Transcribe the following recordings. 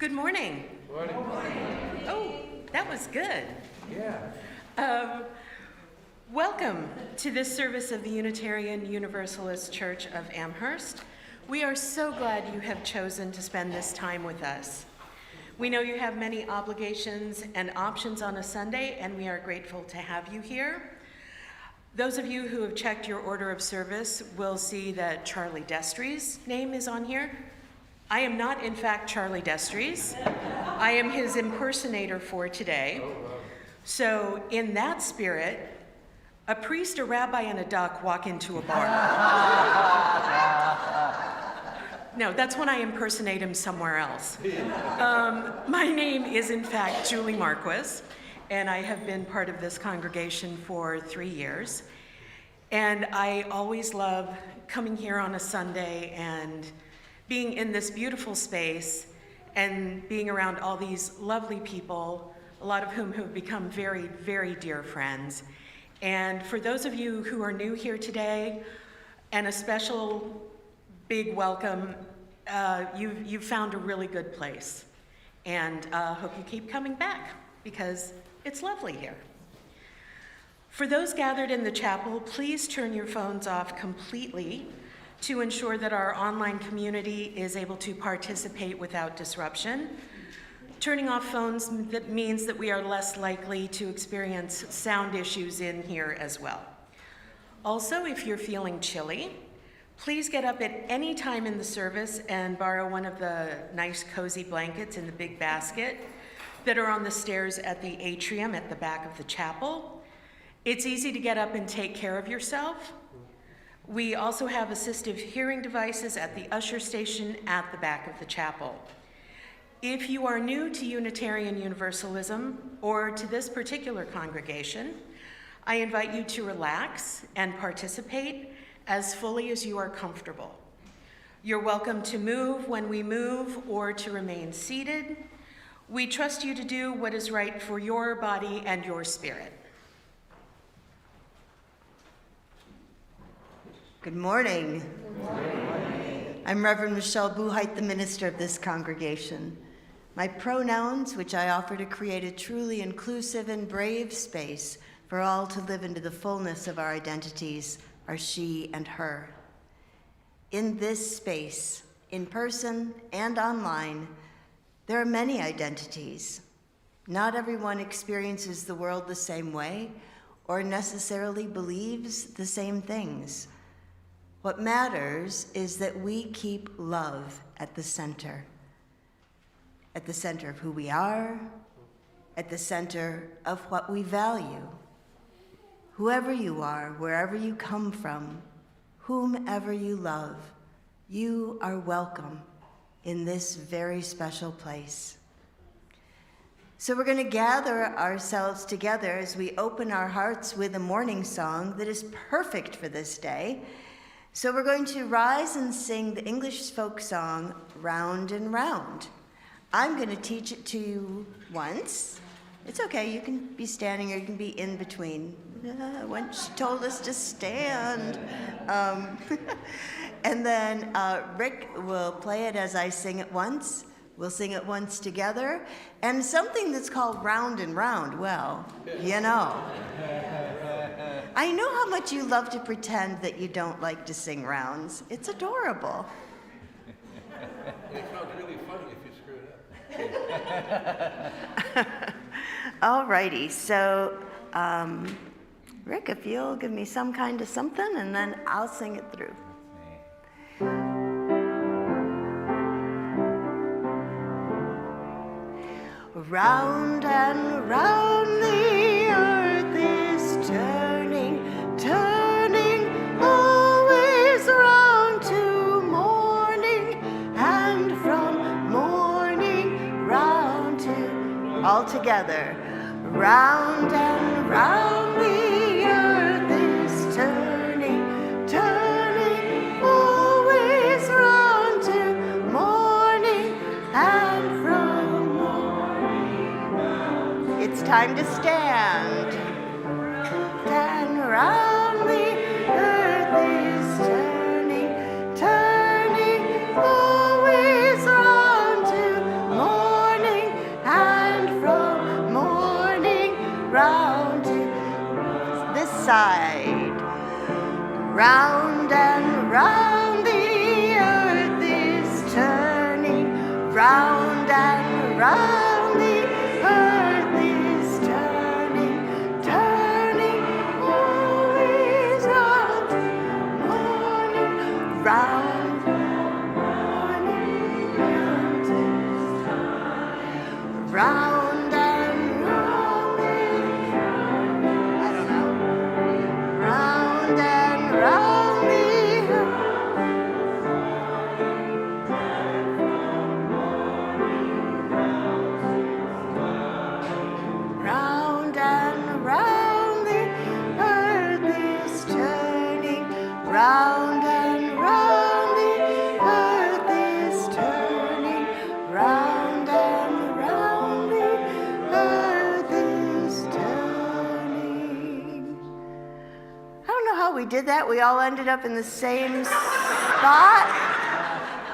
Good morning. Morning. Oh, that was good. Yeah. Welcome to this service of the Unitarian Universalist Church of Amherst. We are so glad you have chosen to spend this time with us. We know you have many obligations and options on a Sunday, and we are grateful to have you here. Those of you who have checked your order of service will see that Charlie Destry's name is on here. I am not, in fact, Charlie Destry's. I am his impersonator for today. So in that spirit, a priest, a rabbi, and a duck walk into a bar. No, that's when I impersonate him somewhere else. My name is, in fact, Julie Marquis, and I have been part of this congregation for 3 years. And I always love coming here on a Sunday and being in this beautiful space and being around all these lovely people, a lot of whom have become very, very dear friends. And for those of you who are new here today, and a special big welcome, you've found a really good place. And hope you keep coming back because it's lovely here. For those gathered in the chapel, please turn your phones off completely to ensure that our online community is able to participate without disruption. Turning off phones that means that we are less likely to experience sound issues in here as well. Also, if you're feeling chilly, please get up at any time in the service and borrow one of the nice cozy blankets in the big basket that are on the stairs at the atrium at the back of the chapel. It's easy to get up and take care of yourself. We also have assistive hearing devices at the usher station at the back of the chapel. If you are new to Unitarian Universalism or to this particular congregation, I invite you to relax and participate as fully as you are comfortable. You're welcome to move when we move or to remain seated. We trust you to do what is right for your body and your spirit. Good morning. Good morning. I'm Reverend Michelle Buhite, the minister of this congregation. My pronouns, which I offer to create a truly inclusive and brave space for all to live into the fullness of our identities, are she and her. In this space, in person and online, there are many identities. Not everyone experiences the world the same way or necessarily believes the same things. What matters is that we keep love at the center of who we are, at the center of what we value. Whoever you are, wherever you come from, whomever you love, you are welcome in this very special place. So we're going to gather ourselves together as we open our hearts with a morning song that is perfect for this day. So we're going to rise and sing the English folk song, Round and Round. I'm going to teach it to you once. It's okay, you can be standing or you can be in between. When she told us to stand. And then Rick will play it as I sing it once. We'll sing it once together. And something that's called Round and Round, well, you know. I know how much you love to pretend that you don't like to sing rounds. It's adorable. It sounds really funny if you screw it up. All righty, so Rick, if you'll give me some kind of something, and then I'll sing it through. Round and round the earth is turning, turning, always round to morning, and from morning round to, all together. Round and round the earth is turning, turning, always round to morning, and from morning round. It's time to stand. And round the earth is turning, turning, always round to morning. round the earth is turning, turning always round, morning, round, morning, round and round, I don't know, round and round the earth. Round and round the earth is turning. Round and round the earth is turning. Round and round the earth is turning. I don't know how we did that. We all ended up in the same spot.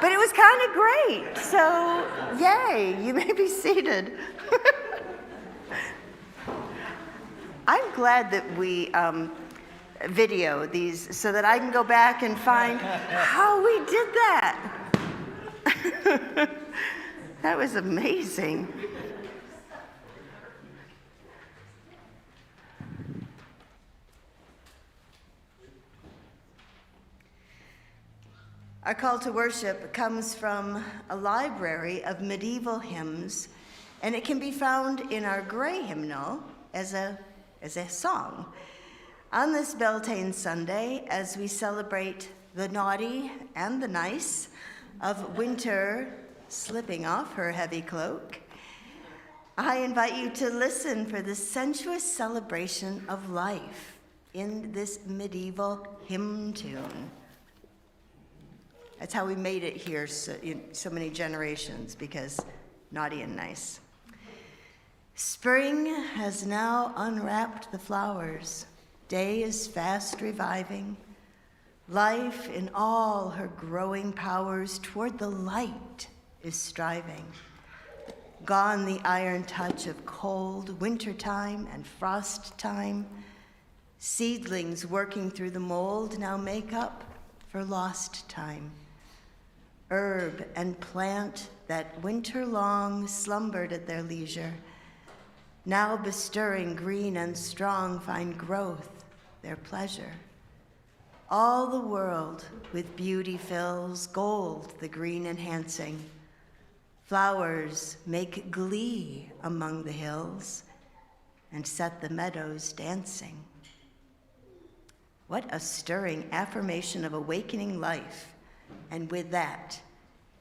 But it was kind of great. So, yay, you may be seated. I'm glad that we video these so that I can go back and find how we did that. That was amazing. Our call to worship comes from a library of medieval hymns, and it can be found in our gray hymnal as a song. On this Beltane Sunday, as we celebrate the naughty and the nice of winter slipping off her heavy cloak, I invite you to listen for the sensuous celebration of life in this medieval hymn tune. That's how we made it here so many generations, because naughty and nice. Spring has now unwrapped the flowers. Day is fast reviving. Life in all her growing powers toward the light is striving. Gone the iron touch of cold wintertime and frost time. Seedlings working through the mold now make up for lost time. Herb and plant that winter long slumbered at their leisure, now bestirring green and strong, find growth their pleasure. All the world with beauty fills, gold the green enhancing. Flowers make glee among the hills and set the meadows dancing. What a stirring affirmation of awakening life. And with that,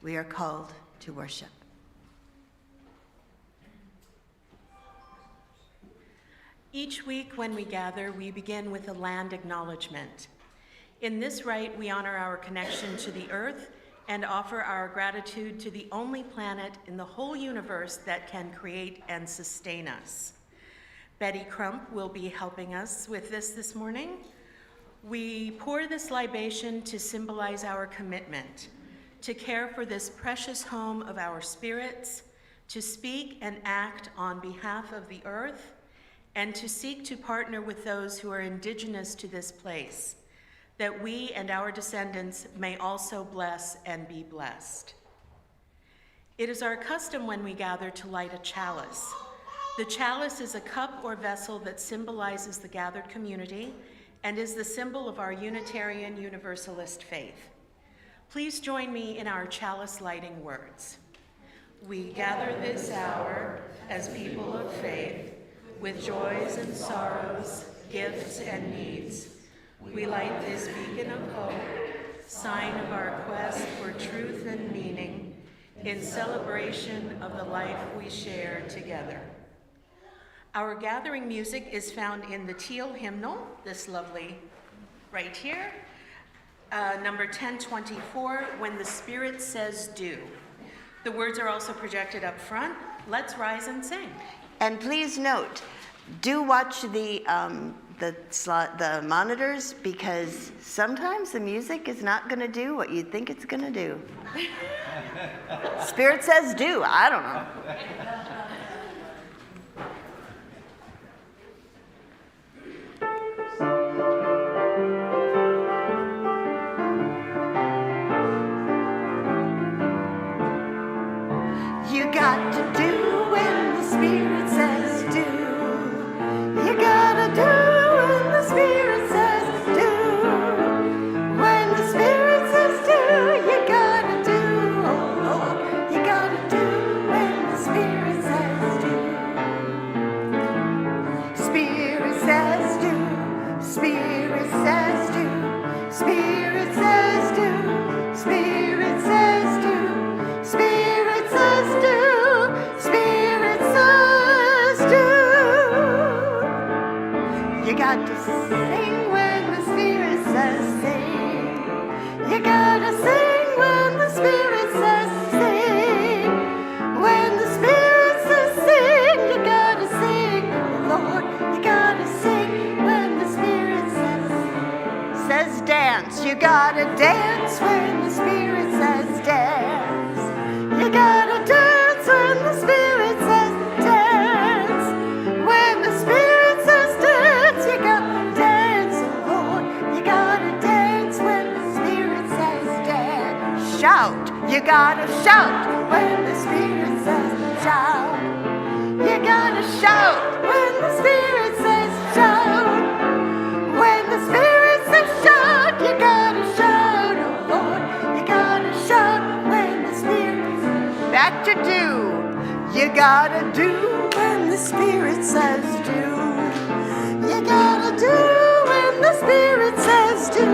we are called to worship. Each week when we gather, we begin with a land acknowledgement. In this rite, we honor our connection to the earth and offer our gratitude to the only planet in the whole universe that can create and sustain us. Betty Crump will be helping us with this morning. We pour this libation to symbolize our commitment to care for this precious home of our spirits, to speak and act on behalf of the earth, and to seek to partner with those who are indigenous to this place, that we and our descendants may also bless and be blessed. It is our custom when we gather to light a chalice. The chalice is a cup or vessel that symbolizes the gathered community and is the symbol of our Unitarian Universalist faith. Please join me in our chalice lighting words. We gather this hour as people of faith, with joys and sorrows, gifts and needs. We light this beacon of hope, sign of our quest for truth and meaning, in celebration of the life we share together. Our gathering music is found in the teal hymnal, this lovely right here, number 1024, When the Spirit Says Do. The words are also projected up front. Let's rise and sing. And please note, do watch the monitors, because sometimes the music is not going to do what you think it's going to do. Spirit says do, I don't know. You got to do sing when the Spirit says sing. You gotta sing when the Spirit says sing. When the Spirit says sing, you gotta sing, Lord. You gotta sing when the Spirit says dance. You gotta dance when the Spirit says dance. You gotta dance when the Spirit says dance. When the Spirit says dance, you gotta dance, Lord. You gotta dance when the Spirit says dance. Shout, you gotta shout when the Spirit says shout. You gotta shout when the Spirit says shout. When the Spirit says shout, you gotta shout, oh Lord. You gotta shout when the Spirit says back to do. You gotta do when the Spirit says do. You gotta do when the Spirit says do.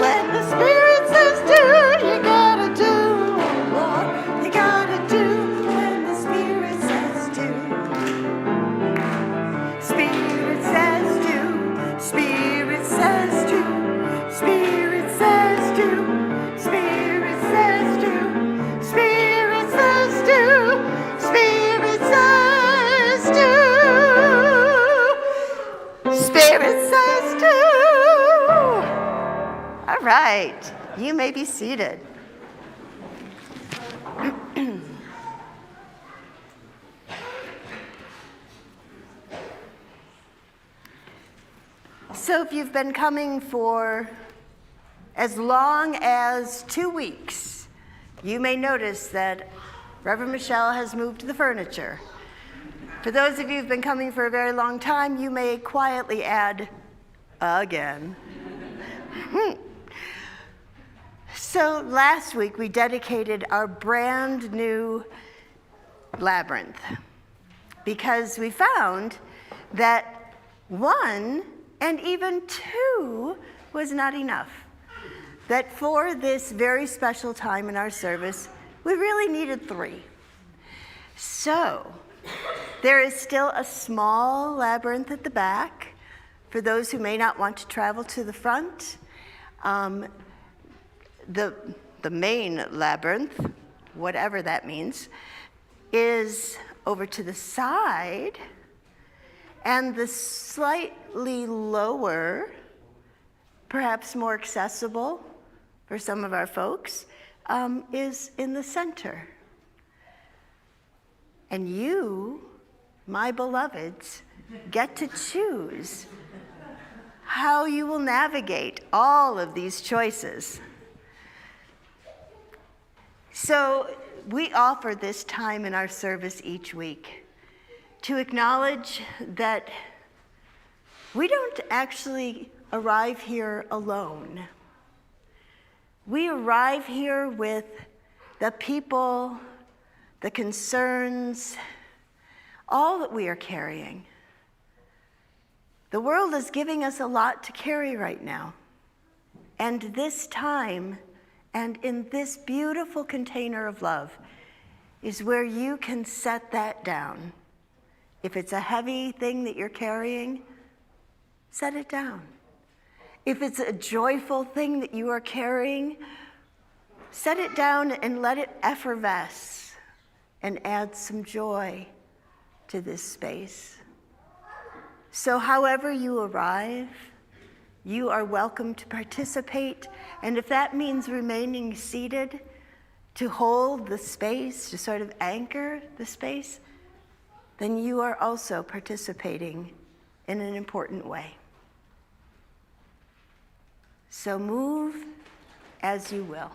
When the Spirit says do, you gotta do, oh Lord. You gotta do when the Spirit says do. Spirit says do. Spirit says do. Spirit says do. Spirit says do. Spirit says do. Spirit says do. Spirit says do. All right, you may be seated. So if you've been coming for as long as 2 weeks, you may notice that Reverend Michelle has moved the furniture. For those of you who've been coming for a very long time, you may quietly add, again. So last week we dedicated our brand new labyrinth because we found that 1 and even 2 was not enough. That for this very special time in our service, we really needed 3. So there is still a small labyrinth at the back for those who may not want to travel to the front. The main labyrinth, whatever that means, is over to the side, and the slightly lower, perhaps more accessible for some of our folks, is in the center. And you, my beloveds, get to choose how you will navigate all of these choices. So we offer this time in our service each week to acknowledge that we don't actually arrive here alone. We arrive here with the people, the concerns, all that we are carrying. The world is giving us a lot to carry right now. And this time, and in this beautiful container of love, is where you can set that down. If it's a heavy thing that you're carrying, set it down. If it's a joyful thing that you are carrying, set it down and let it effervesce and add some joy to this space. So however you arrive, you are welcome to participate, and if that means remaining seated to hold the space, to sort of anchor the space, then you are also participating in an important way. So move as you will.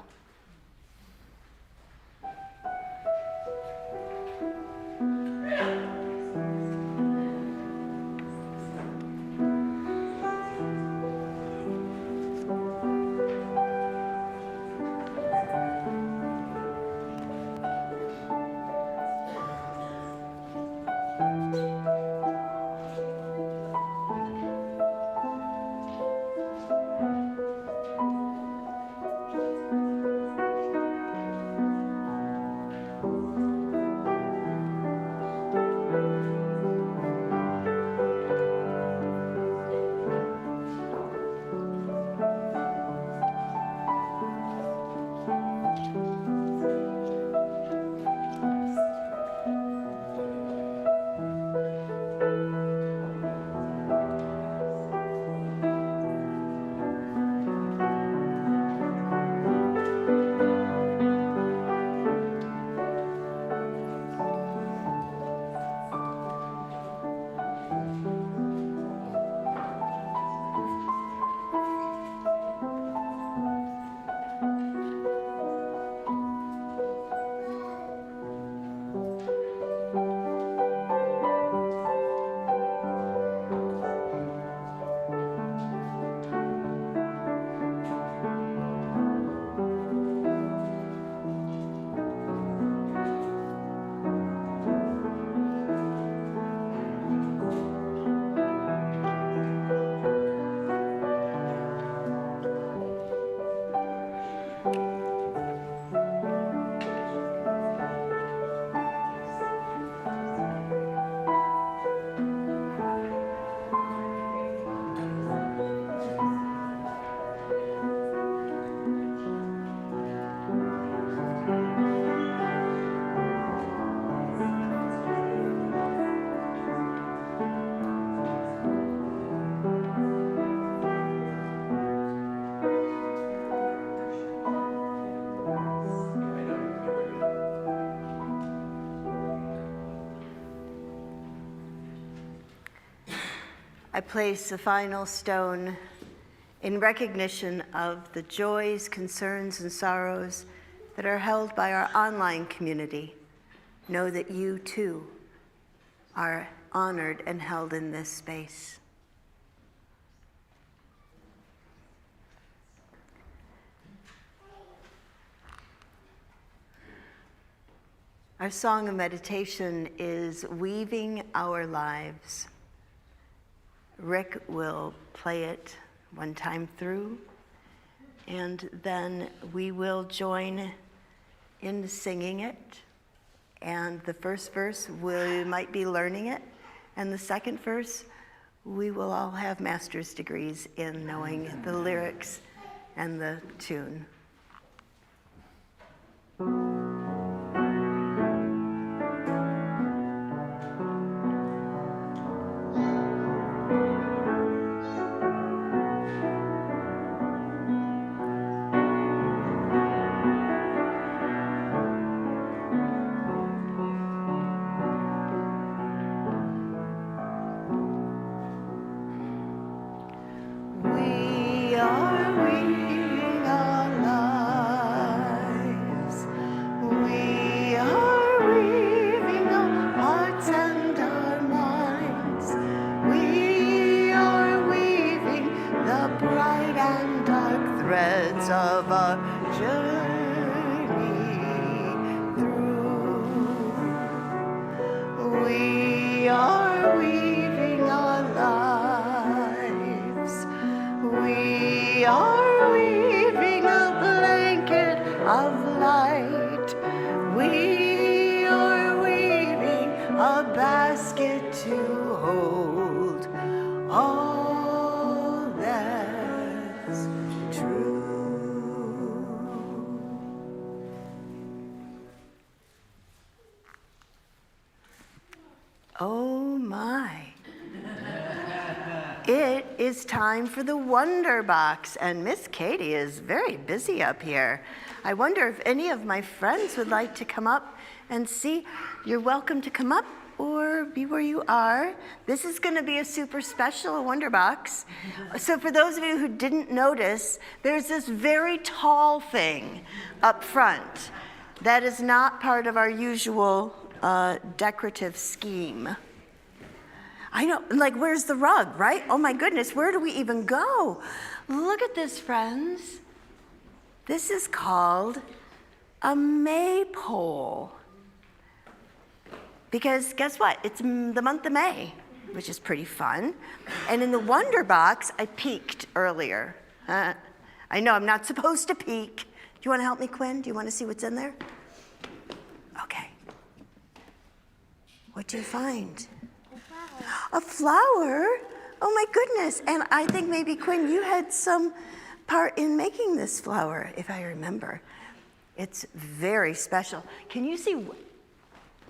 I place the final stone in recognition of the joys, concerns, and sorrows that are held by our online community. Know that you too are honored and held in this space. Our song of meditation is Weaving Our Lives. Rick will play it one time through, and then we will join in singing it. And the first verse, we might be learning it, and the second verse, we will all have master's degrees in knowing the lyrics and the tune. We are weaving our lives. We are weaving our hearts and our minds. We are weaving the bright and dark threads of our journey through. We are weaving our lives. We are weaving a blanket of light. We are weaving a basket to hold all that's true. Oh my. It is time for the Wonder Box, and Miss Katie is very busy up here. I wonder if any of my friends would like to come up and see. You're welcome to come up or be where you are. This is going to be a super special Wonder Box. So for those of you who didn't notice, there's this very tall thing up front that is not part of our usual decorative scheme. I know, like, where's the rug, right? Oh my goodness, where do we even go? Look at this, friends. This is called a maypole. Because guess what? It's the month of May, which is pretty fun. And in the Wonder Box, I peeked earlier. I know I'm not supposed to peek. Do you want to help me, Quinn? Do you want to see what's in there? Okay. What do you find? A flower? Oh my goodness. And I think maybe, Quinn, you had some part in making this flower, if I remember. It's very special. Can you see,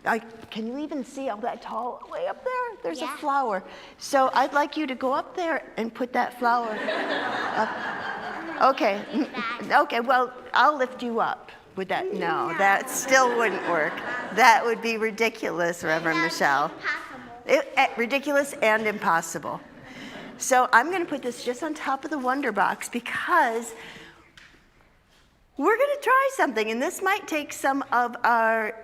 can you even see all that tall way up there? There's a flower. So I'd like you to go up there and put that flower up. Okay. Okay, well, I'll lift you up. Would that? No, that still wouldn't work. That would be ridiculous, Reverend Michelle. Ridiculous and impossible. So I'm going to put this just on top of the Wonder Box because we're going to try something, and this might take some of our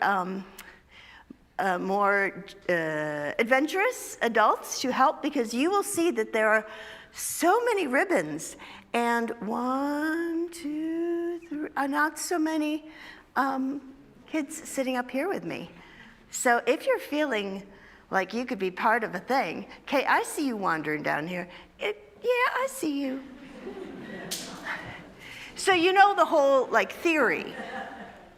more adventurous adults to help, because you will see that there are so many ribbons, and 1, 2, 3, not so many kids sitting up here with me. So if you're feeling like you could be part of a thing. Kay, I see you wandering down here. Yeah, I see you. So you know the whole theory.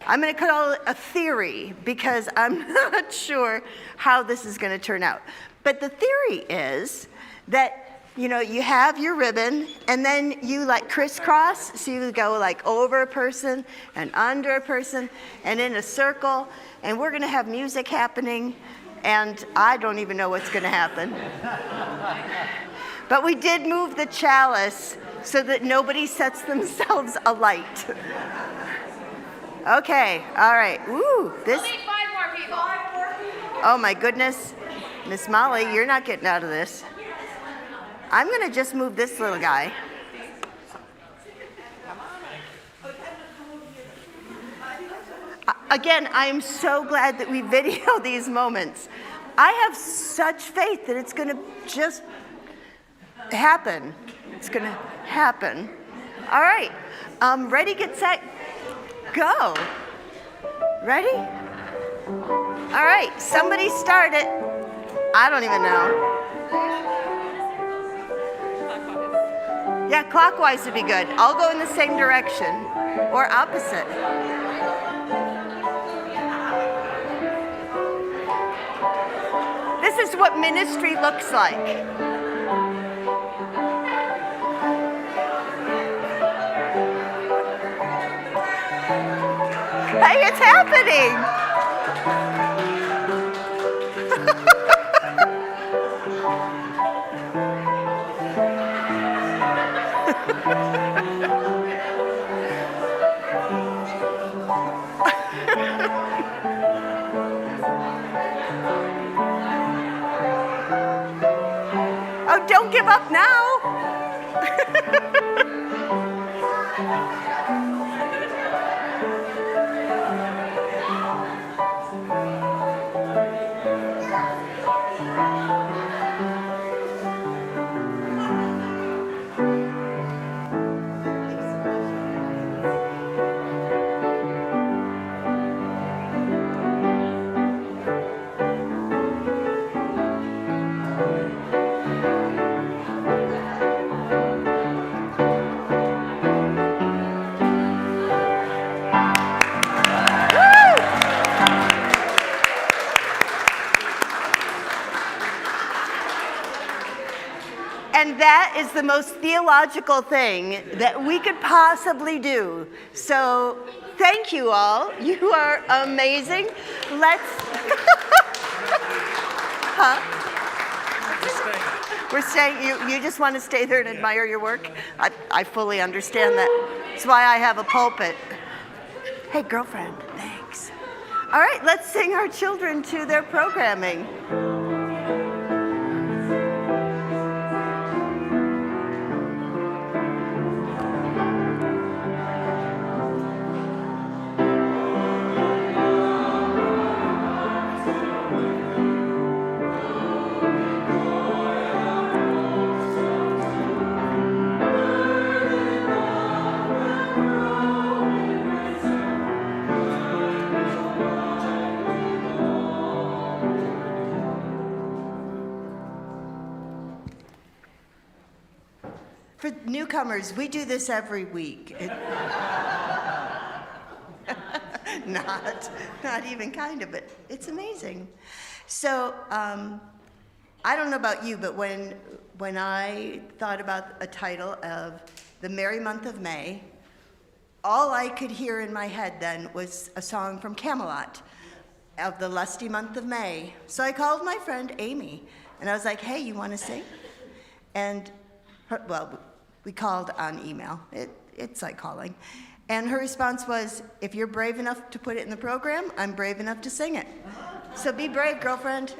I'm going to call it a theory because I'm not sure how this is going to turn out. But the theory is that, you have your ribbon and then you crisscross. So you go over a person and under a person and in a circle. And we're going to have music happening. And I don't even know what's going to happen. But we did move the chalice so that nobody sets themselves alight. Okay, all right. Ooh, this. We'll need 5 more people. 5 more people. Oh my goodness, Miss Molly, you're not getting out of this. I'm going to just move this little guy. Again, I am so glad that we video these moments. I have such faith that it's going to just happen. It's going to happen. All right. Ready, get set, go. Ready? All right. Somebody start it. I don't even know. Yeah, clockwise would be good. I'll go in the same direction or opposite. This is what ministry looks like. Hey, it's happening. Oh, don't give up now. And that is the most theological thing that we could possibly do. So thank you all. You are amazing. Let's... Huh? We're staying. You just want to stay there and admire your work? I fully understand that. That's why I have a pulpit. Hey, girlfriend, thanks. All right, let's sing our children to their programming. For newcomers, we do this every week. Not even kind of, but it's amazing. So I don't know about you, but when I thought about a title of The Merry Month of May, all I could hear in my head then was a song from Camelot of the lusty month of May. So I called my friend Amy, and I was like, hey, you want to sing? And we called on email. It's like calling. And her response was, if you're brave enough to put it in the program, I'm brave enough to sing it. So be brave, girlfriend.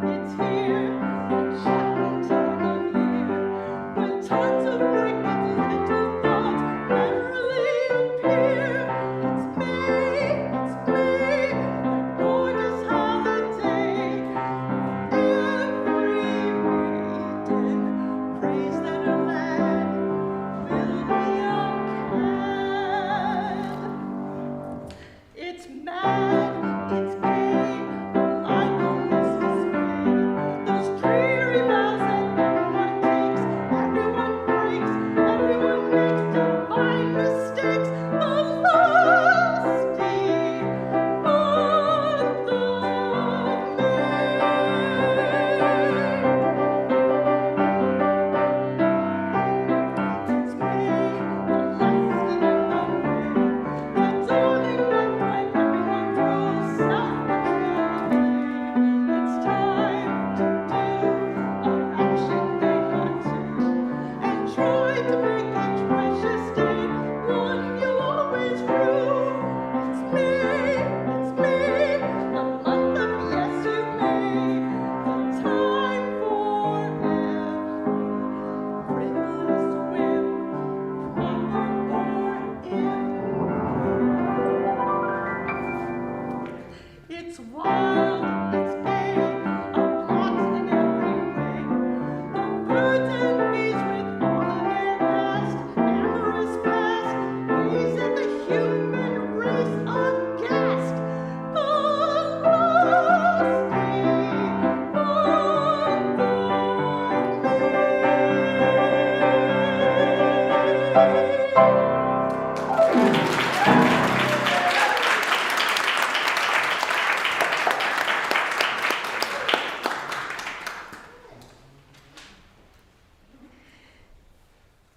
It's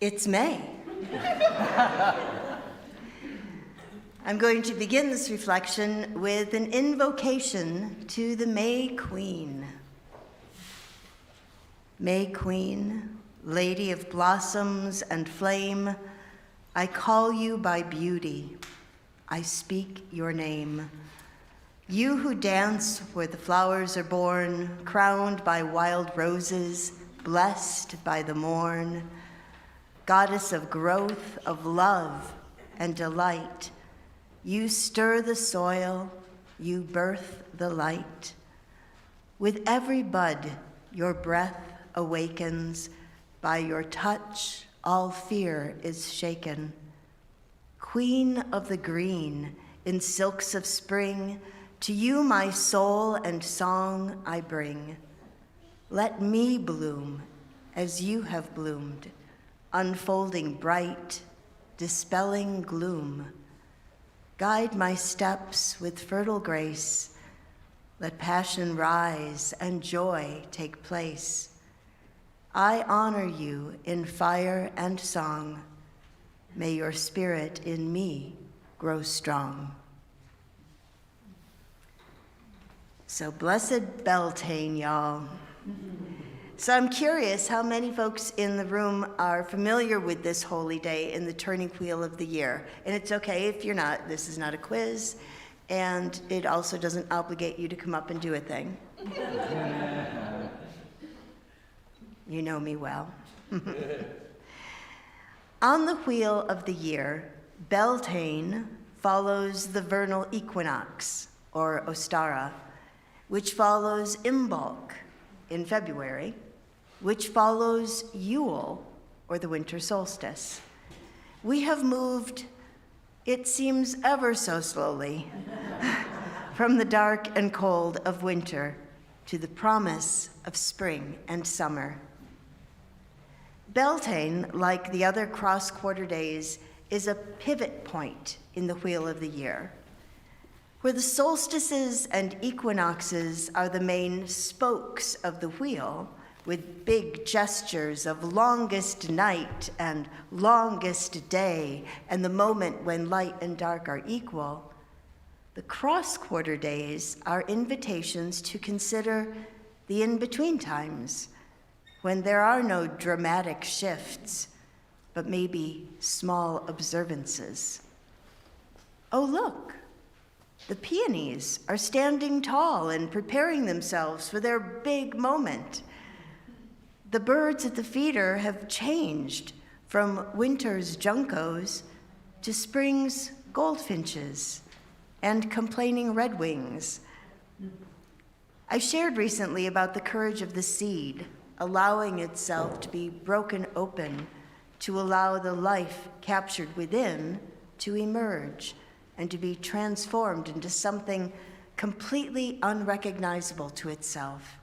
It's May. I'm going to begin this reflection with an invocation to the May Queen. May Queen, Lady of blossoms and flame, I call you by beauty. I speak your name. You who dance where the flowers are born, crowned by wild roses, blessed by the morn, goddess of growth, of love and delight, you stir the soil, you birth the light. With every bud, your breath awakens. By your touch, all fear is shaken. Queen of the green, in silks of spring, to you my soul and song I bring. Let me bloom as you have bloomed, unfolding bright, dispelling gloom. Guide my steps with fertile grace. Let passion rise and joy take place. I honor you in fire and song. May your spirit in me grow strong. So blessed Beltane, y'all. So I'm curious how many folks in the room are familiar with this holy day in the turning wheel of the year. And it's okay if you're not. This is not a quiz. And it also doesn't obligate you to come up and do a thing. You know me well. On the wheel of the year, Beltane follows the vernal equinox, or Ostara, which follows Imbolc in February, which follows Yule, or the winter solstice. We have moved, it seems ever so slowly, from the dark and cold of winter to the promise of spring and summer. Beltane, like the other cross-quarter days, is a pivot point in the wheel of the year, where the solstices and equinoxes are the main spokes of the wheel, with big gestures of longest night and longest day, and the moment when light and dark are equal. The cross-quarter days are invitations to consider the in-between times, when there are no dramatic shifts, but maybe small observances. Oh, look, the peonies are standing tall and preparing themselves for their big moment. The birds at the feeder have changed from winter's juncos to spring's goldfinches and complaining redwings. I shared recently about the courage of the seed, allowing itself to be broken open to allow the life captured within to emerge and to be transformed into something completely unrecognizable to itself.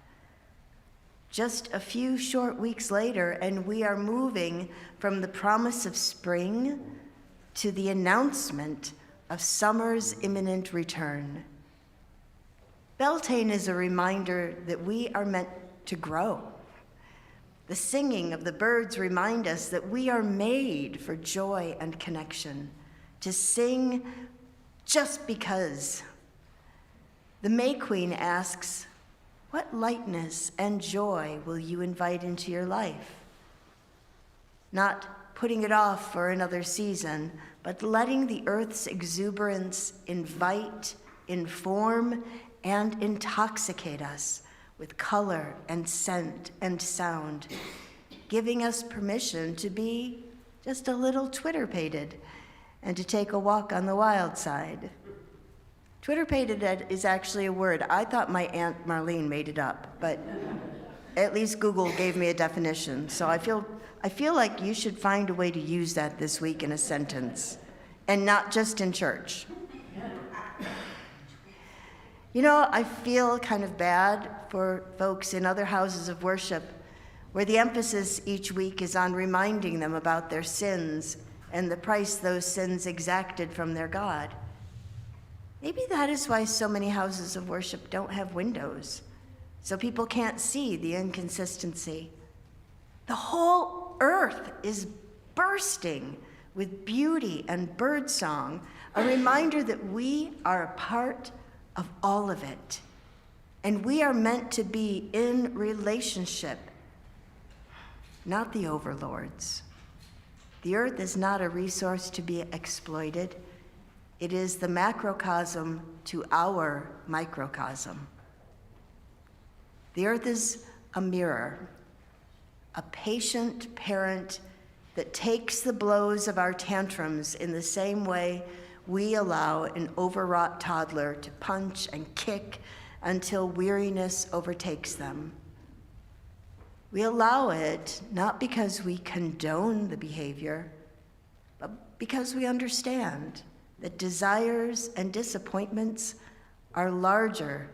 Just a few short weeks later, and we are moving from the promise of spring to the announcement of summer's imminent return. Beltane is a reminder that we are meant to grow. The singing of the birds remind us that we are made for joy and connection, to sing just because. The May Queen asks, what lightness and joy will you invite into your life? Not putting it off for another season, but letting the earth's exuberance invite, inform, and intoxicate us with color and scent and sound, giving us permission to be just a little Twitter-pated and to take a walk on the wild side. Twitter-pated is actually a word. I thought my Aunt Marlene made it up, but at least Google gave me a definition. So I feel like you should find a way to use that this week in a sentence, and not just in church. You know, I feel kind of bad for folks in other houses of worship where the emphasis each week is on reminding them about their sins and the price those sins exacted from their God. Maybe that is why so many houses of worship don't have windows, so people can't see the inconsistency. The whole earth is bursting with beauty and birdsong, a reminder that we are a part of all of it. And we are meant to be in relationship, not the overlords. The earth is not a resource to be exploited. It is the macrocosm to our microcosm. The earth is a mirror, a patient parent that takes the blows of our tantrums in the same way we allow an overwrought toddler to punch and kick until weariness overtakes them. We allow it not because we condone the behavior, but because we understand that desires and disappointments are larger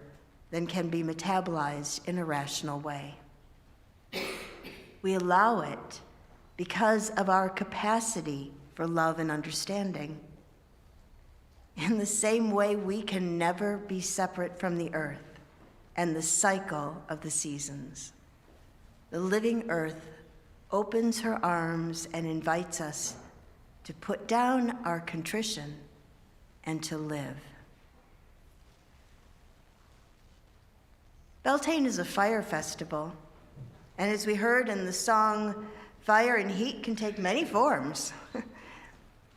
than can be metabolized in a rational way. We allow it because of our capacity for love and understanding. In the same way, we can never be separate from the earth and the cycle of the seasons. The living earth opens her arms and invites us to put down our contrition and to live. Beltane is a fire festival, and as we heard in the song, fire and heat can take many forms.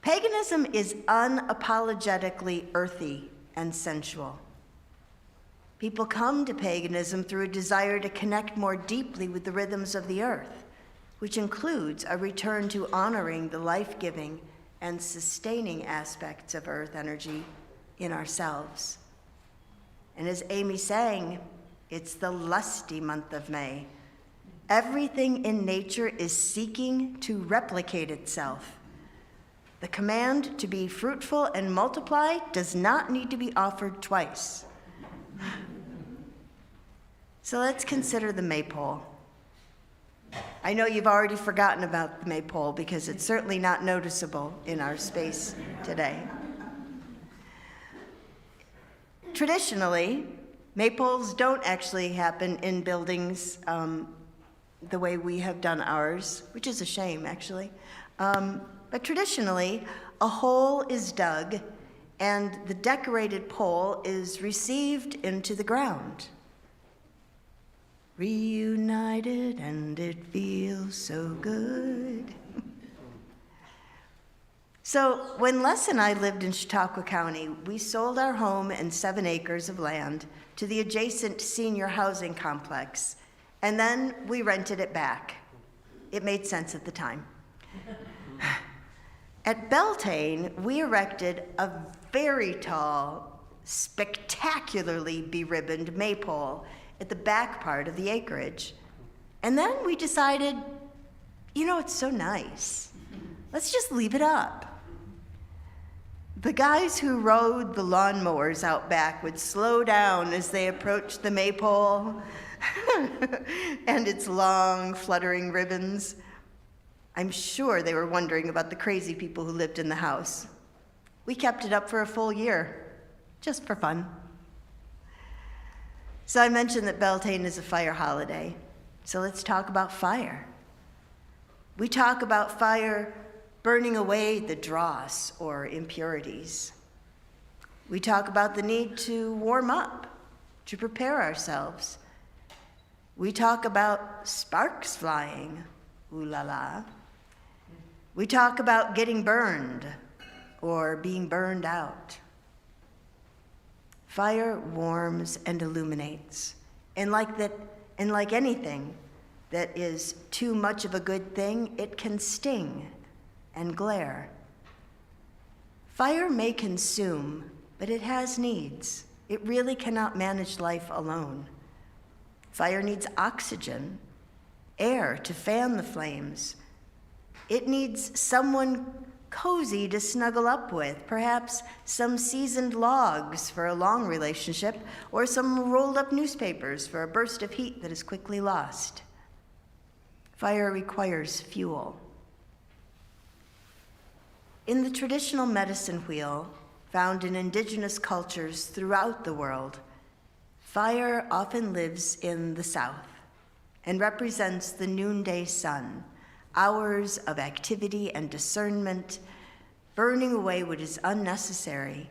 Paganism is unapologetically earthy and sensual. People come to paganism through a desire to connect more deeply with the rhythms of the earth, which includes a return to honoring the life-giving and sustaining aspects of earth energy in ourselves. And as Amy sang, it's the lusty month of May. Everything in nature is seeking to replicate itself. The command to be fruitful and multiply does not need to be offered twice. So let's consider the maypole. I know you've already forgotten about the maypole because it's certainly not noticeable in our space today. Traditionally, maypoles don't actually happen in buildings the way we have done ours, which is a shame, actually. But traditionally, a hole is dug and the decorated pole is received into the ground. Reunited and it feels so good. So when Les and I lived in Chautauqua County, we sold our home and 7 acres of land to the adjacent senior housing complex, and then we rented it back. It made sense at the time. At Beltane, we erected a very tall, spectacularly beribboned maypole at the back part of the acreage. And then we decided, it's so nice. Let's just leave it up. The guys who rode the lawnmowers out back would slow down as they approached the maypole and its long, fluttering ribbons. I'm sure they were wondering about the crazy people who lived in the house. We kept it up for a full year, just for fun. So I mentioned that Beltane is a fire holiday, so let's talk about fire. We talk about fire burning away the dross or impurities. We talk about the need to warm up, to prepare ourselves. We talk about sparks flying, ooh la la. We talk about getting burned or being burned out. Fire warms and illuminates, and like anything that is too much of a good thing, it can sting and glare. Fire may consume, but it has needs. It really cannot manage life alone. Fire needs oxygen, air to fan the flames. It needs someone cozy to snuggle up with, perhaps some seasoned logs for a long relationship, or some rolled up newspapers for a burst of heat that is quickly lost. Fire requires fuel. In the traditional medicine wheel found in indigenous cultures throughout the world, fire often lives in the south and represents the noonday sun, hours of activity and discernment, burning away what is unnecessary,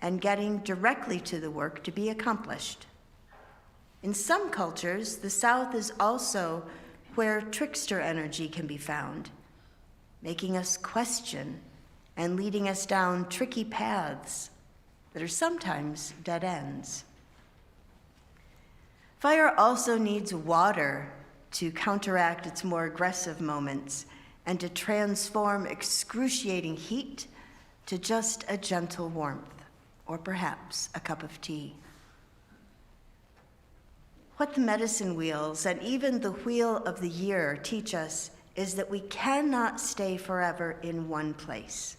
and getting directly to the work to be accomplished. In some cultures, the South is also where trickster energy can be found, making us question and leading us down tricky paths that are sometimes dead ends. Fire also needs water to counteract its more aggressive moments and to transform excruciating heat to just a gentle warmth, or perhaps a cup of tea. What the medicine wheels and even the wheel of the year teach us is that we cannot stay forever in one place.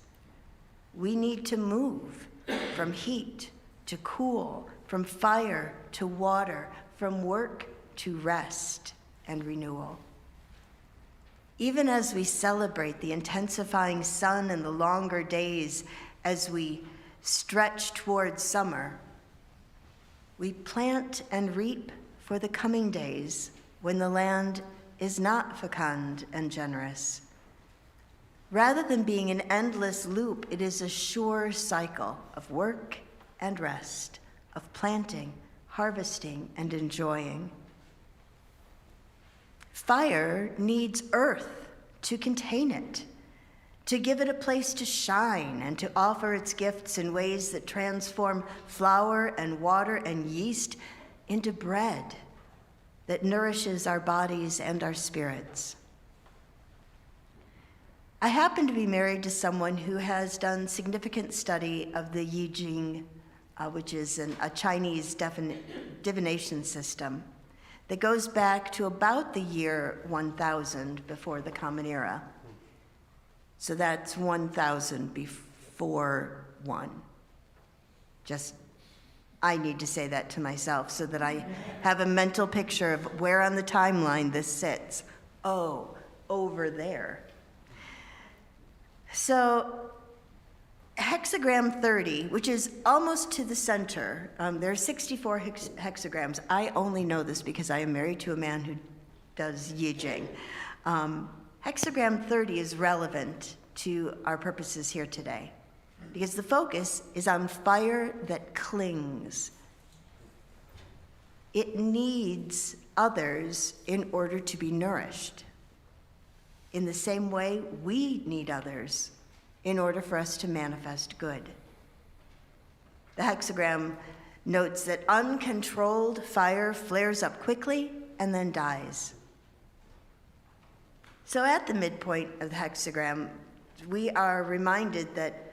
We need to move from heat to cool, from fire to water, from work to rest and renewal. Even as we celebrate the intensifying sun and the longer days as we stretch towards summer, we plant and reap for the coming days when the land is not fecund and generous. Rather than being an endless loop, it is a sure cycle of work and rest, of planting, harvesting, and enjoying. Fire needs earth to contain it, to give it a place to shine and to offer its gifts in ways that transform flour and water and yeast into bread that nourishes our bodies and our spirits. I happen to be married to someone who has done significant study of the I Ching, which is a Chinese divination system that goes back to about the year 1000 before the Common Era. So that's 1000 before 1. I need to say that to myself so that I have a mental picture of where on the timeline this sits. Oh, over there. So hexagram 30, which is almost to the center, there are 64 hexagrams. I only know this because I am married to a man who does Yi Jing. Hexagram 30 is relevant to our purposes here today because the focus is on fire that clings. It needs others in order to be nourished. In the same way, we need others in order for us to manifest good. The hexagram notes that uncontrolled fire flares up quickly and then dies. So at the midpoint of the hexagram, we are reminded that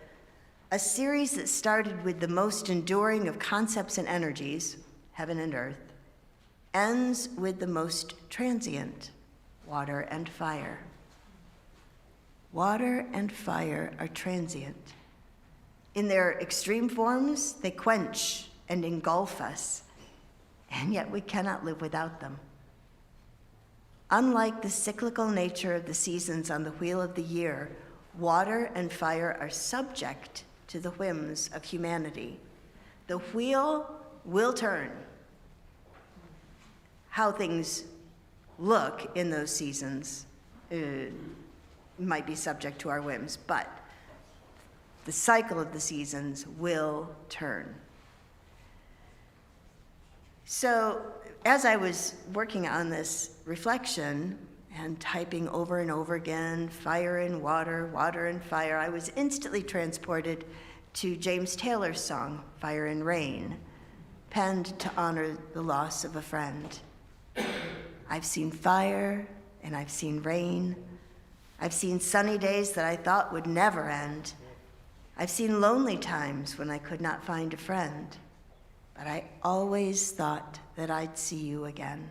a series that started with the most enduring of concepts and energies, heaven and earth, ends with the most transient, water and fire. Water and fire are transient. In their extreme forms, they quench and engulf us, and yet we cannot live without them. Unlike the cyclical nature of the seasons on the wheel of the year, water and fire are subject to the whims of humanity. The wheel will turn. How things look in those seasons might be subject to our whims, but the cycle of the seasons will turn. So as I was working on this reflection and typing over and over again, fire and water, water and fire, I was instantly transported to James Taylor's song, Fire and Rain, penned to honor the loss of a friend. I've seen fire and I've seen rain. I've seen sunny days that I thought would never end. I've seen lonely times when I could not find a friend, but I always thought that I'd see you again.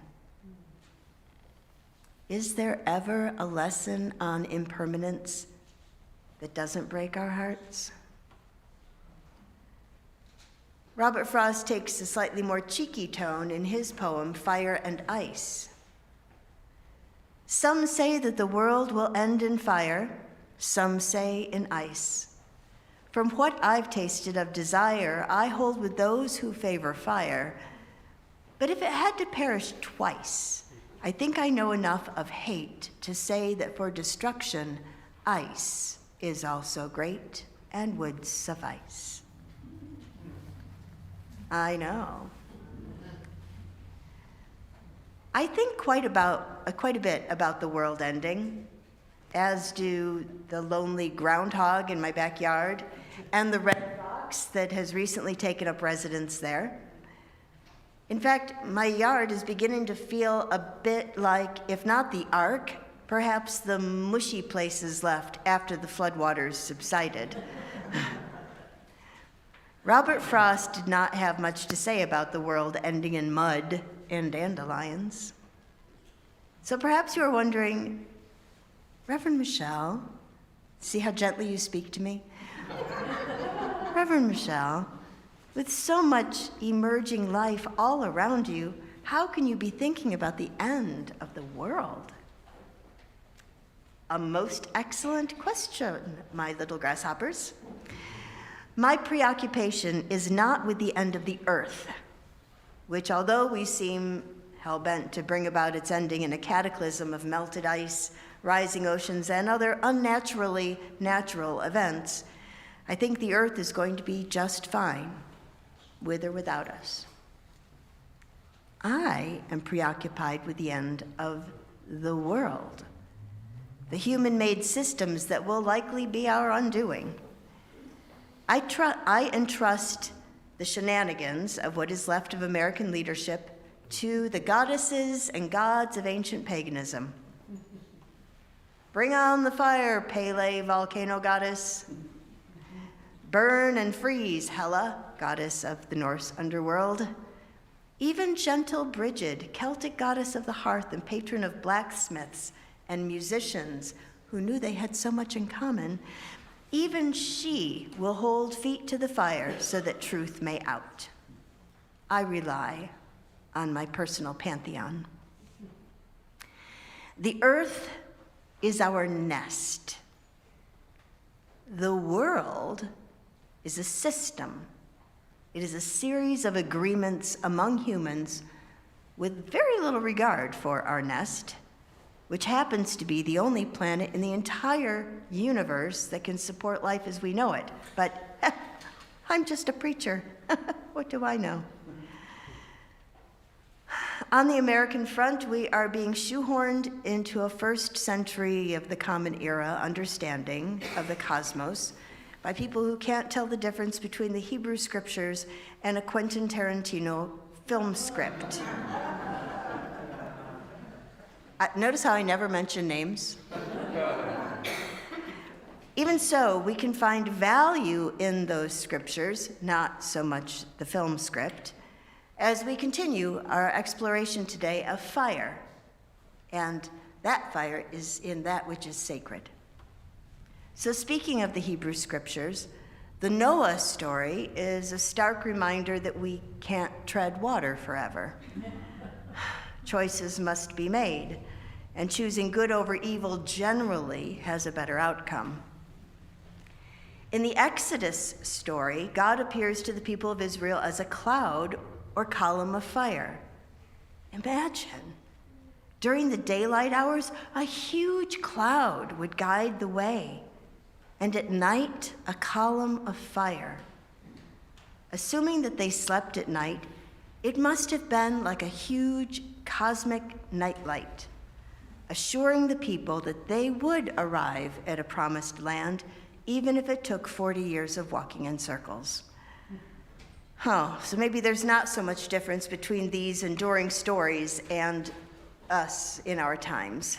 Is there ever a lesson on impermanence that doesn't break our hearts? Robert Frost takes a slightly more cheeky tone in his poem, Fire and Ice. Some say that the world will end in fire, some say in ice. From what I've tasted of desire, I hold with those who favor fire. But if it had to perish twice, I think I know enough of hate to say that for destruction, ice is also great and would suffice. I know. I think quite a bit about the world ending, as do the lonely groundhog in my backyard and the red fox that has recently taken up residence there. In fact, my yard is beginning to feel a bit like, if not the Ark, perhaps the mushy places left after the floodwaters subsided. Robert Frost did not have much to say about the world ending in mud and dandelions. So perhaps you are wondering, Reverend Michelle, see how gently you speak to me? Reverend Michelle, with so much emerging life all around you, how can you be thinking about the end of the world? A most excellent question, my little grasshoppers. My preoccupation is not with the end of the earth, which, although we seem hell-bent to bring about its ending in a cataclysm of melted ice, rising oceans, and other unnaturally natural events, I think the earth is going to be just fine, with or without us. I am preoccupied with the end of the world, the human-made systems that will likely be our undoing. I entrust the shenanigans of what is left of American leadership to the goddesses and gods of ancient paganism. Bring on the fire, Pele, volcano goddess. Burn and freeze, Hela, goddess of the Norse underworld. Even gentle Brigid, Celtic goddess of the hearth and patron of blacksmiths and musicians who knew they had so much in common, even she will hold feet to the fire so that truth may out. I rely on my personal pantheon. The earth is our nest. The world is a system. It is a series of agreements among humans with very little regard for our nest, which happens to be the only planet in the entire universe that can support life as we know it. But I'm just a preacher. What do I know? On the American front, we are being shoehorned into a first century of the Common Era understanding of the cosmos by people who can't tell the difference between the Hebrew scriptures and a Quentin Tarantino film script. Notice how I never mention names? Even so, we can find value in those scriptures, not so much the film script, as we continue our exploration today of fire. And that fire is in that which is sacred. So speaking of the Hebrew scriptures, the Noah story is a stark reminder that we can't tread water forever. Choices must be made, and choosing good over evil generally has a better outcome. In the Exodus story, God appears to the people of Israel as a cloud or column of fire. Imagine, during the daylight hours, a huge cloud would guide the way, and at night, a column of fire. Assuming that they slept at night, it must have been like a huge cosmic nightlight, assuring the people that they would arrive at a promised land, even if it took 40 years of walking in circles. Oh, so maybe there's not so much difference between these enduring stories and us in our times.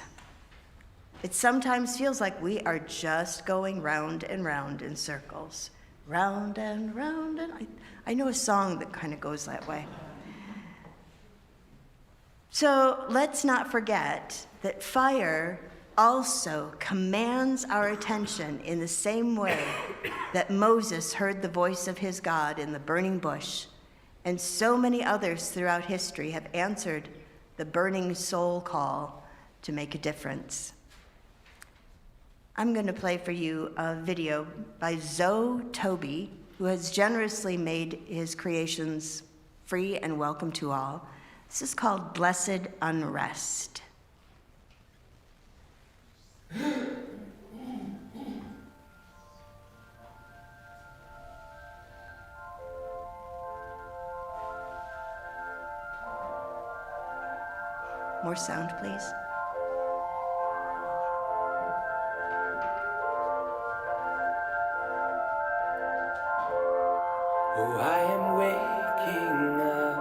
It sometimes feels like we are just going round and round in circles. Round and round, and I know a song that kind of goes that way. So let's not forget that fire also commands our attention in the same way that Moses heard the voice of his God in the burning bush, and so many others throughout history have answered the burning soul call to make a difference. I'm going to play for you a video by Zoe Toby, who has generously made his creations free and welcome to all. This is called Blessed Unrest. More sound, please. Oh, I am waking up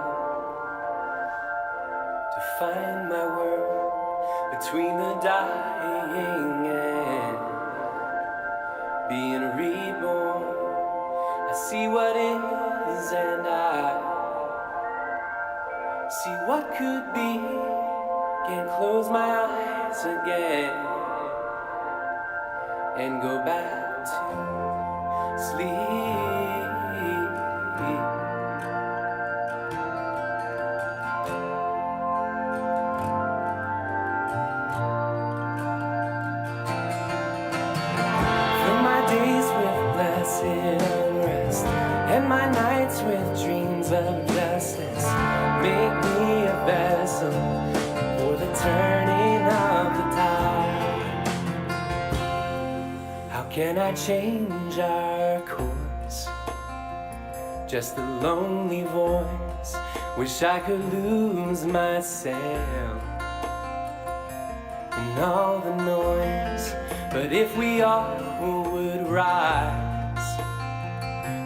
to find my world between the dying and being reborn. I see what is and I see what could be. Can't close my eyes again and go back to sleep. Fill my days with blessed unrest and my nights with dreams of justice. Make me a vessel for the turning of the tide. How can I change our course? Just a lonely voice. Wish I could lose myself in all the noise. But if we all would rise,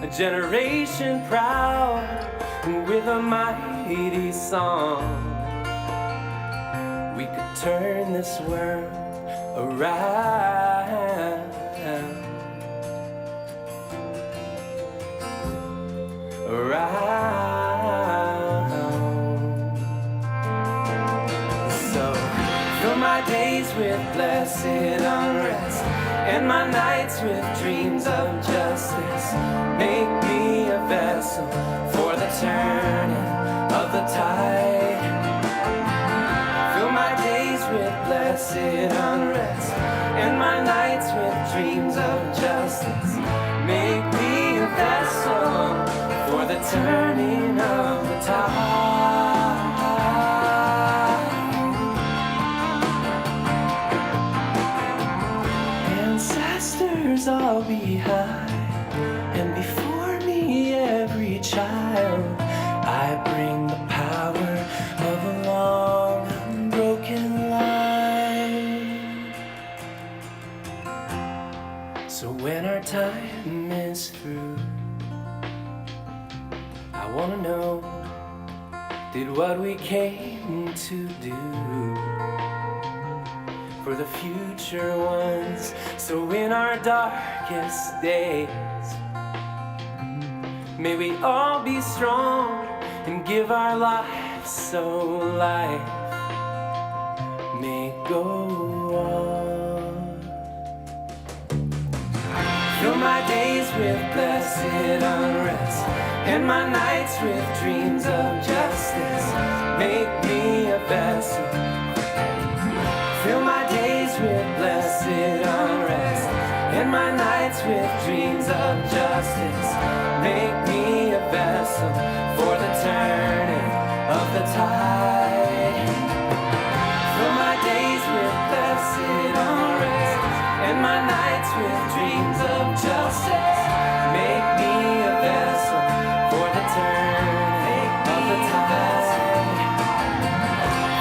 a generation proud with a mighty song, we could turn this world around. So fill my days with blessed unrest and my nights with dreams of justice. Make me a vessel for the turning of the tide. Fill my days with blessed unrest and my nights with dreams of justice. Make me a vessel for the turning of the tide. Ancestors all behind, and before me every child. I bring the power of a long unbroken line. So when our time is through, I wanna know, did what we came to do for the future ones. So in our darkest days, may we all be strong and give our lives so life may go on. Fill my days with blessed unrest and my nights with dreams of justice. Make me a vessel. Fill my days with blessed unrest and my nights with dreams of justice. Make me a vessel for the turning of the tide. Fill my days with blessed unrest and my nights with dreams of justice. Make me a vessel for the turning of the tide.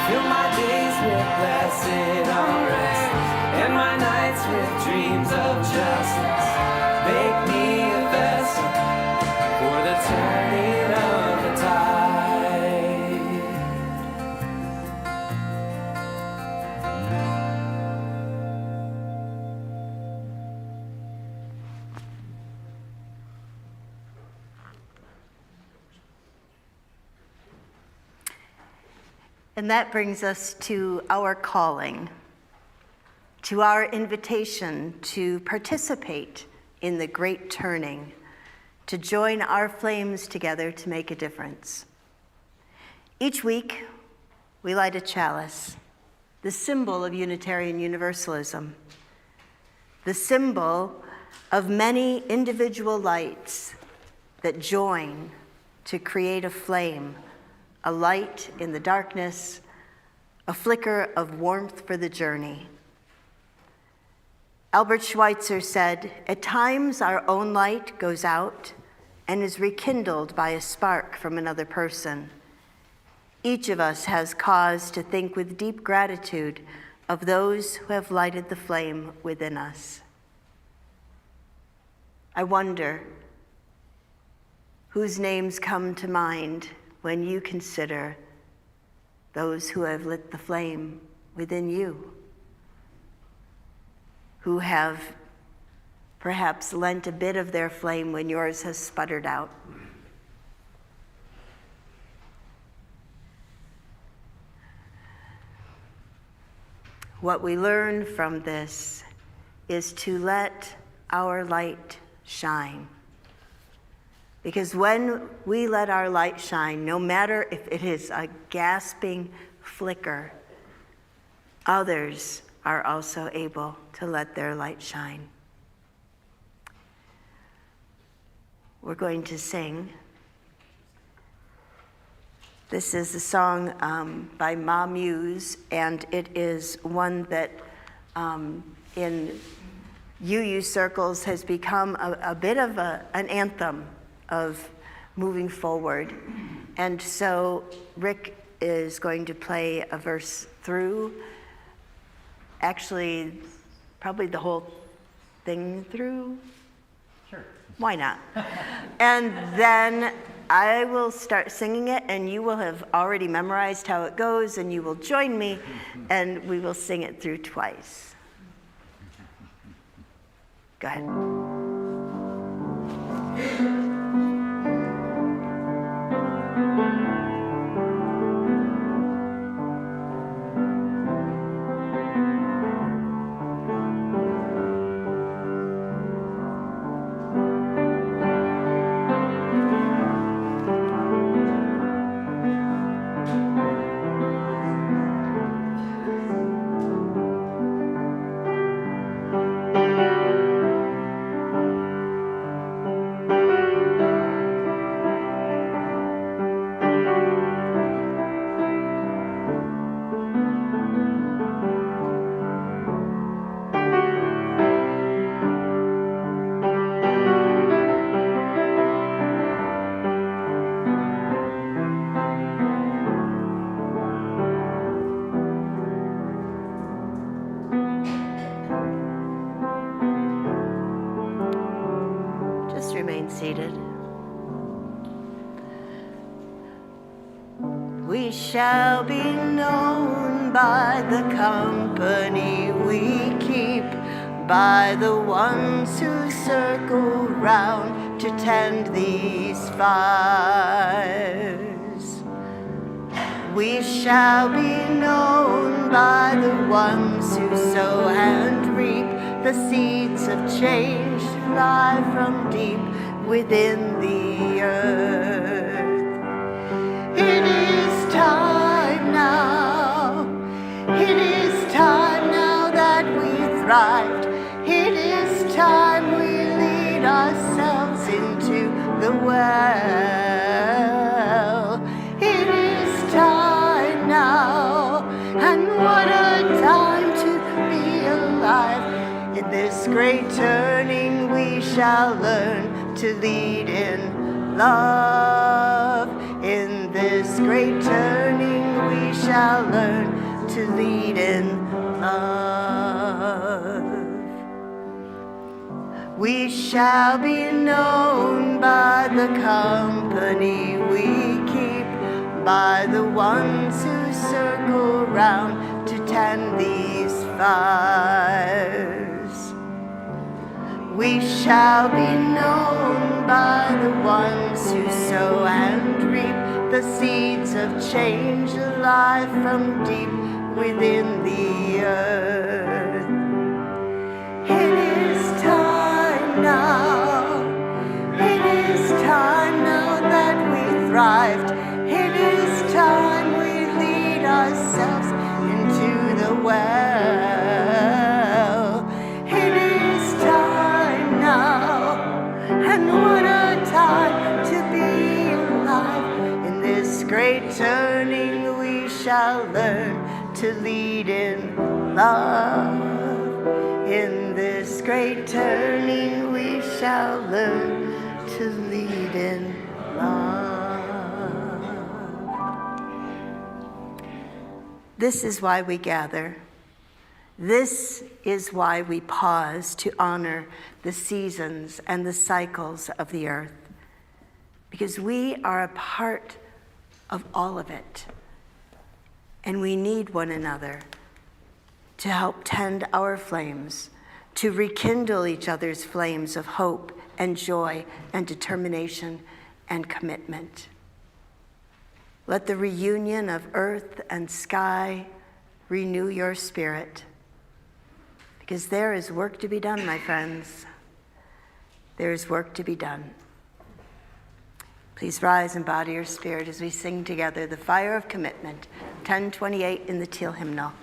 Fill my days with blessed unrest and my nights with dreams of justice. Make me a vessel for the turning of the tide. And that brings us to our calling, to our invitation to participate in the great turning, to join our flames together to make a difference. Each week, we light a chalice, the symbol of Unitarian Universalism, the symbol of many individual lights that join to create a flame a light in the darkness, a flicker of warmth for the journey. Albert Schweitzer said, "At times our own light goes out and is rekindled by a spark from another person. Each of us has cause to think with deep gratitude of those who have lighted the flame within us." I wonder whose names come to mind when you consider those who have lit the flame within you, who have perhaps lent a bit of their flame when yours has sputtered out. What we learn from this is to let our light shine. Because when we let our light shine, no matter if it is a gasping flicker, others are also able to let their light shine. We're going to sing. This is a song by Ma Muse, and it is one that in UU circles has become a bit of an anthem of moving forward. And so Rick is going to play a verse through, actually, probably the whole thing through. Sure. Why not? And then I will start singing it, and you will have already memorized how it goes, and you will join me, and we will sing it through twice. Go ahead. Remain seated. We shall be known by the company we keep, by the ones who circle round to tend these fires. We shall be known by the ones who sow and reap the seeds of change lie from deep within the earth. It is time now. It is time now that we thrived. It is time we lead ourselves into the well. It is time now, and what a time to be alive. In this great turning we shall learn to lead in love. In this great turning we shall learn to lead in love. We shall be known by the company we keep, by the ones who circle round to tend these fires. We shall be known by the ones who sow and reap the seeds of change alive from deep within the earth. It is time now. It is time now that we thrived. It is time we lead ourselves into the well. It is time now, and what a time to be alive in this great turning we shall learn to lead in love. In this great turning we shall learn to lead in love. This is why we gather. This is why we pause to honor the seasons and the cycles of the earth, because we are a part of all of it, and we need one another to help tend our flames, to rekindle each other's flames of hope and joy and determination and commitment. Let the reunion of earth and sky renew your spirit, because there is work to be done, my friends. There is work to be done. Please rise and bow to your spirit as we sing together the Fire of Commitment, 1028 in the Teal Hymnal.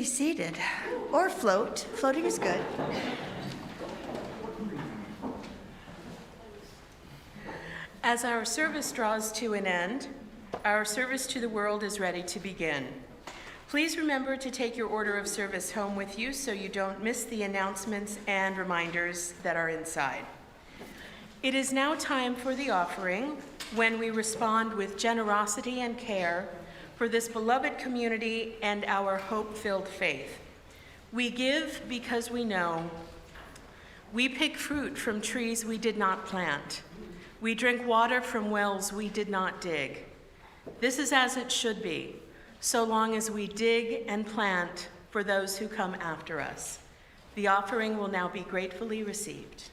Seated or float. Floating is good. As our service draws to an end, our service to the world is ready to begin. Please remember to take your order of service home with you so you don't miss the announcements and reminders that are inside. It is now time for the offering, when we respond with generosity and care for this beloved community and our hope-filled faith. We give because we know. We pick fruit from trees we did not plant. We drink water from wells we did not dig. This is as it should be, so long as we dig and plant for those who come after us. The offering will now be gratefully received.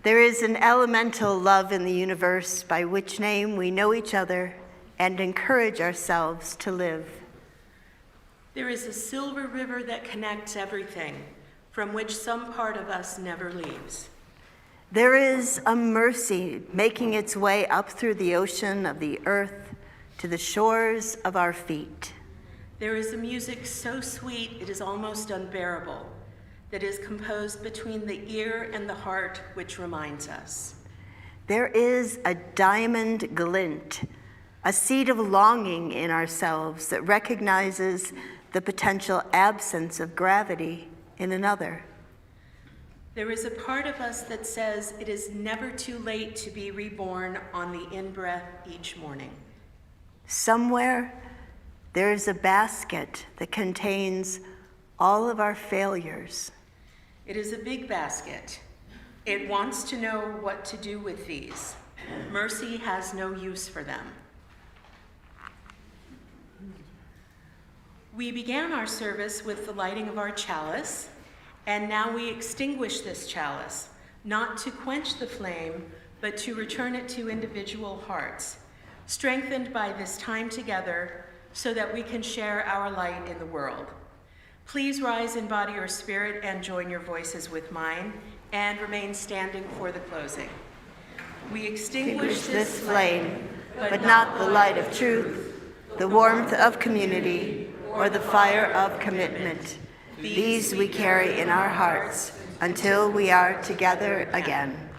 There is an elemental love in the universe by which name we know each other and encourage ourselves to live. There is a silver river that connects everything, from which some part of us never leaves. There is a mercy making its way up through the ocean of the earth to the shores of our feet. There is a music so sweet it is almost unbearable, that is composed between the ear and the heart, which reminds us. There is a diamond glint, a seed of longing in ourselves that recognizes the potential absence of gravity in another. There is a part of us that says it is never too late to be reborn on the in-breath each morning. Somewhere, there is a basket that contains all of our failures. It is a big basket. It wants to know what to do with these. Mercy has no use for them. We began our service with the lighting of our chalice, and now we extinguish this chalice, not to quench the flame, but to return it to individual hearts, strengthened by this time together so that we can share our light in the world. Please rise in body or spirit and join your voices with mine, and remain standing for the closing. We extinguish this flame, but not the light of truth, the warmth of community, or the fire of commitment. These we carry in our hearts until we are together again.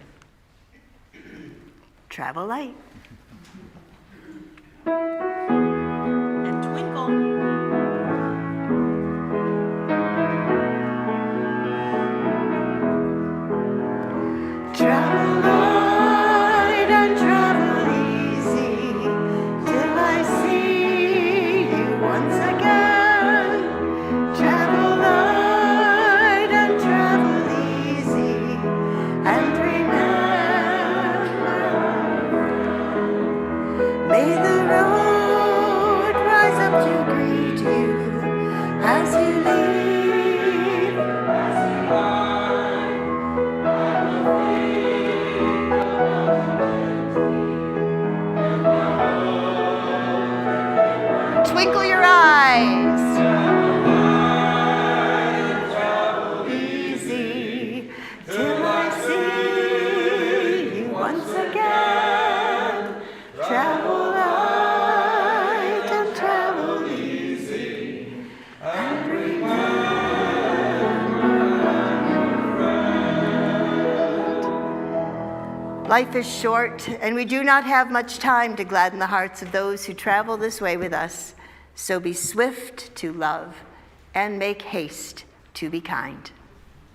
Travel light. And twinkle. Travel light and travel easy till I see you once again. Travel light and travel easy and remember. May the road rise up to greet you as you leave. Twinkle your eyes. Easy till I see you once again. Travel light and travel easy and remember. Life is short, and we do not have much time to gladden the hearts of those who travel this way with us. So be swift to love and make haste to be kind.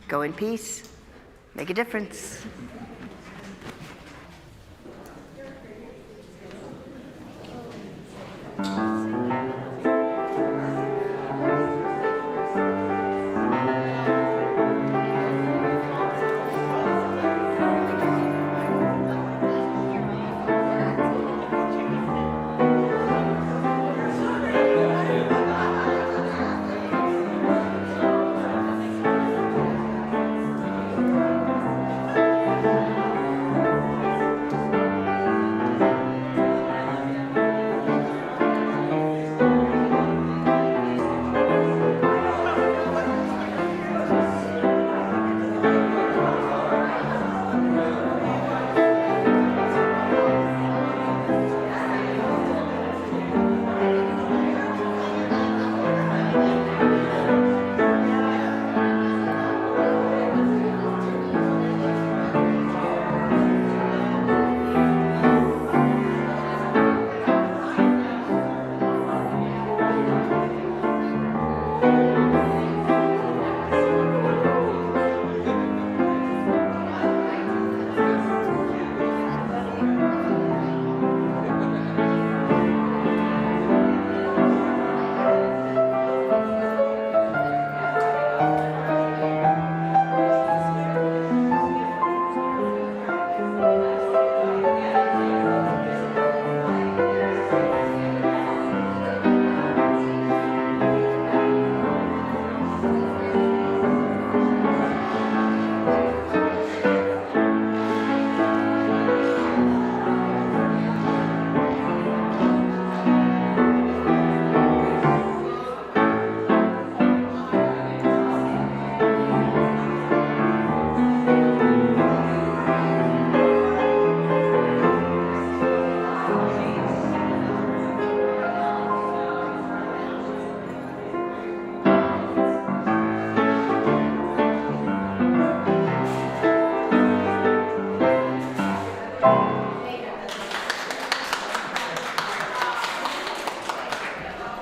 Go in peace. Make a difference.